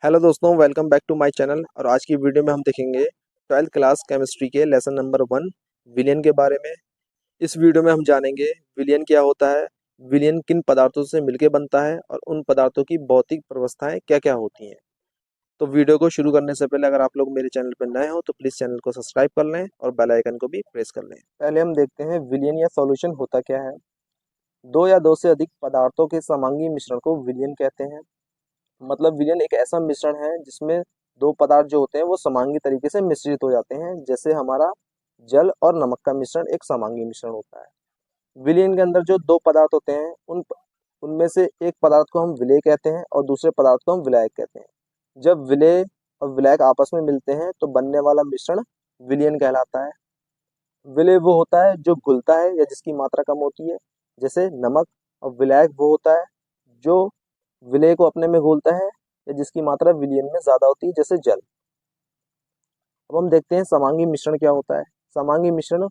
Hello दोस्तों, welcome back to my channel. और आज की वीडियो में हम देखेंगे 12th क्लास केमिस्ट्री के लेसन नंबर 1 विलयन के बारे में। इस वीडियो में हम जानेंगे विलयन क्या होता है, विलयन किन पदार्थों से मिलकर बनता है और उन पदार्थों की भौतिक व्यवस्थाएं क्या क्या होती हैं। तो वीडियो को शुरू करने से पहले अगर आप लोग मेरे चैनल पर नए हो तो प्लीज़ चैनल को सब्सक्राइब कर लें और बेल आइकन को भी प्रेस कर लें। पहले हम देखते हैं विलयन या सॉल्यूशन होता क्या है। दो या दो से अधिक पदार्थों के समांगी मिश्रण को विलयन कहते हैं। मतलब विलयन एक ऐसा मिश्रण है जिसमें दो पदार्थ जो होते हैं वो समांगी तरीके से मिश्रित हो जाते हैं। जैसे हमारा जल और नमक का मिश्रण एक समांगी मिश्रण होता है। विलयन के अंदर जो दो पदार्थ होते हैं उनमें से एक पदार्थ को हम विलेय कहते हैं और दूसरे पदार्थ को हम विलायक कहते हैं। जब विलेय और विलायक आपस में मिलते हैं तो बनने वाला मिश्रण विलयन कहलाता है। विलेय वो होता है जो घुलता है या जिसकी मात्रा कम होती है, जैसे नमक। और विलायक वो होता है जो विलेय को अपने में घोलता है या जिसकी मात्रा विलयन में ज्यादा होती है, जैसे जल। अब हम देखते हैं समांगी मिश्रण क्या होता है। समांगी मिश्रण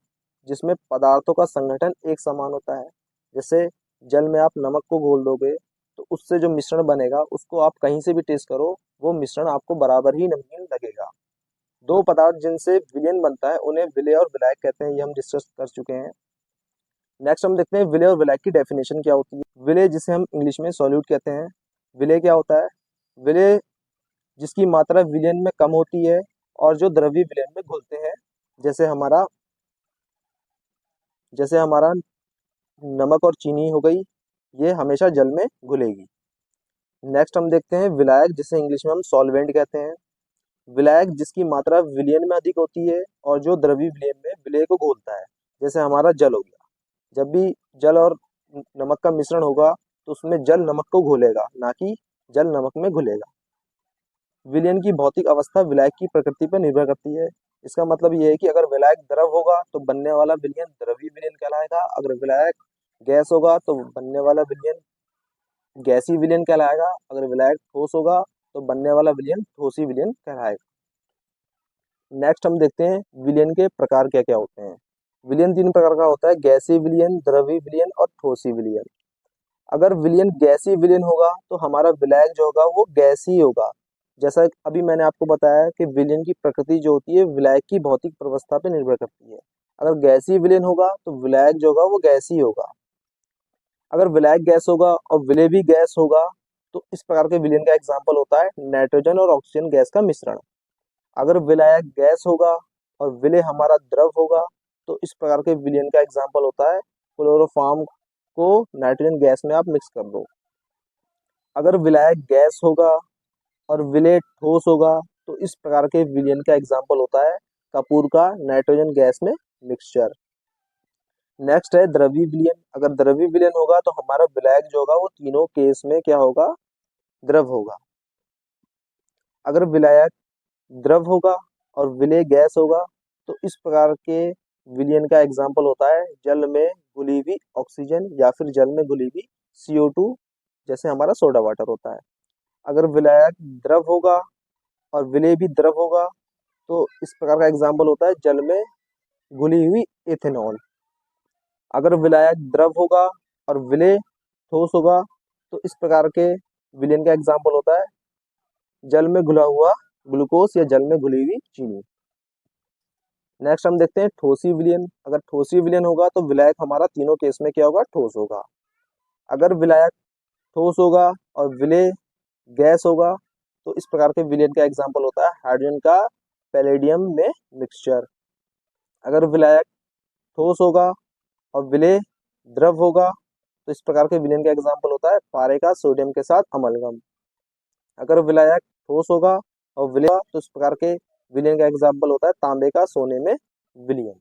जिसमें पदार्थों का संगठन एक समान होता है। जैसे जल में आप नमक को घोल दोगे तो उससे जो मिश्रण बनेगा उसको आप कहीं से भी टेस्ट करो, वो मिश्रण आपको बराबर ही नमकीन लगेगा। दो पदार्थ जिनसे विलयन बनता है उन्हें विलेय और विलायक कहते हैं, ये हम डिस्कस कर चुके हैं। नेक्स्ट हम देखते हैं विलेय और विलायक की डेफिनेशन क्या होती है। विलेय जिसे हम इंग्लिश में सॉल्यूट कहते हैं। विलेय क्या होता है? विलेय जिसकी मात्रा विलयन में कम होती है और जो द्रव्य विलयन में घुलते हैं, जैसे हमारा नमक और चीनी हो गई, ये हमेशा जल में घुलेगी। नेक्स्ट हम देखते हैं विलायक जिसे इंग्लिश में हम सॉल्वेंट कहते हैं। विलायक जिसकी मात्रा विलयन में अधिक होती है और जो द्रव्य विलयन में विलेय को घोलता है, जैसे हमारा जल हो गया। जब भी जल और नमक का मिश्रण होगा तो उसमें जल नमक को घोलेगा, ना कि जल नमक में घुलेगा। विलयन की भौतिक अवस्था विलायक की प्रकृति पर निर्भर करती है। इसका मतलब ये है कि अगर विलायक द्रव होगा तो बनने वाला विलयन द्रवीय विलयन कहलाएगा। अगर विलायक गैस होगा तो बनने वाला विलयन गैसीय विलयन कहलाएगा। अगर विलायक ठोस होगा तो बनने वाला विलयन ठोसी विलयन कहलाएगा। नेक्स्ट हम देखते हैं विलयन के प्रकार क्या क्या होते हैं। विलयन तीन प्रकार का होता है: गैसीय विलयन, द्रवीय विलयन और ठोसी विलयन। अगर विलयन गैसीय विलयन होगा तो हमारा विलायक जो होगा वो गैसीय होगा। जैसा अभी मैंने आपको बताया कि विलयन की प्रकृति जो होती है विलायक की भौतिक व्यवस्था पर निर्भर करती है। अगर गैसीय विलयन होगा तो विलायक जो होगा वो गैसीय होगा। अगर विलायक गैस होगा और विलेय भी गैस होगा तो इस प्रकार के विलयन का एग्जाम्पल होता है नाइट्रोजन और ऑक्सीजन गैस का मिश्रण। अगर विलायक गैस होगा और विलेय हमारा द्रव होगा तो इस प्रकार के विलयन का एग्जाम्पल होता है क्लोरोफॉर्म को नाइट्रोजन गैस में आप मिक्स कर दो। अगर विलायक गैस होगा और विलेय ठोस होगा तो इस प्रकार के विलयन का एग्जाम्पल होता है कपूर का नाइट्रोजन गैस में मिक्सचर। नेक्स्ट है द्रवीय विलयन। अगर द्रवीय विलयन होगा तो हमारा विलायक जो होगा वो तीनों केस में क्या होगा? द्रव होगा। अगर विलायक द्रव होगा और विलेय गैस होगा तो इस प्रकार के विलयन का एग्जाम्पल होता है जल में घुली हुई ऑक्सीजन या फिर जल में घुली हुई CO2, जैसे हमारा सोडा वाटर होता है। अगर विलायक द्रव होगा और विलेय भी द्रव होगा तो इस प्रकार का एग्जाम्पल होता है जल में घुली हुई इथेनॉल। अगर विलायक द्रव होगा और विलेय ठोस होगा तो इस प्रकार के विलयन का एग्जाम्पल होता है जल में घुला हुआ ग्लूकोज या जल में घुली हुई चीनी। नेक्स्ट हम देखते हैं ठोसी विलयन। अगर ठोसी विलयन होगा तो विलायक हमारा तीनों केस में क्या होगा? ठोस होगा। अगर विलायक ठोस होगा और विलेय गैस होगा तो इस प्रकार के विलयन का एग्जाम्पल होता है हाइड्रोजन का पैलेडियम में मिक्सचर। अगर विलायक ठोस होगा और विलेय द्रव होगा तो इस प्रकार के विलयन का एग्जाम्पल होता है पारे का सोडियम के साथ अमलगम। अगर विलायक ठोस होगा और विलेय तो इस प्रकार के विलयन का एग्जाम्पल होता है तांबे का सोने में विलयन।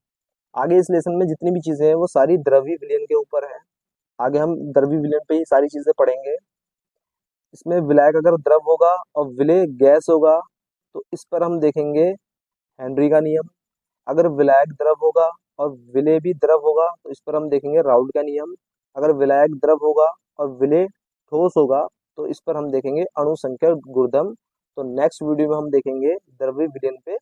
आगे इस लेसन में जितनी भी चीजें हैं वो सारी द्रव्य विलयन के ऊपर है। आगे हम द्रव्य विलयन पे ही सारी चीजें पढ़ेंगे। इसमें विलायक अगर द्रव होगा और विलेय गैस होगा तो इस पर हम देखेंगे हेनरी का नियम। अगर विलायक द्रव होगा और विलेय भी द्रव होगा तो इस पर हम देखेंगे राउल्ट का नियम। अगर विलायक द्रव होगा और विलेय ठोस होगा तो इस पर हम देखेंगे अणु संख्या गुणधर्म। तो नेक्स्ट वीडियो में हम देखेंगे द्रव्य विलयन पे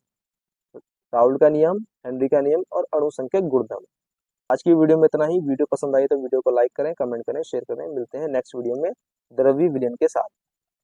राउल्ट का नियम, हेनरी का नियम और अणु संख्या गुणधर्म। आज की वीडियो में इतना ही। वीडियो पसंद आई तो वीडियो को लाइक करें, कमेंट करें, शेयर करें। मिलते हैं नेक्स्ट वीडियो में द्रव्य विलयन के साथ।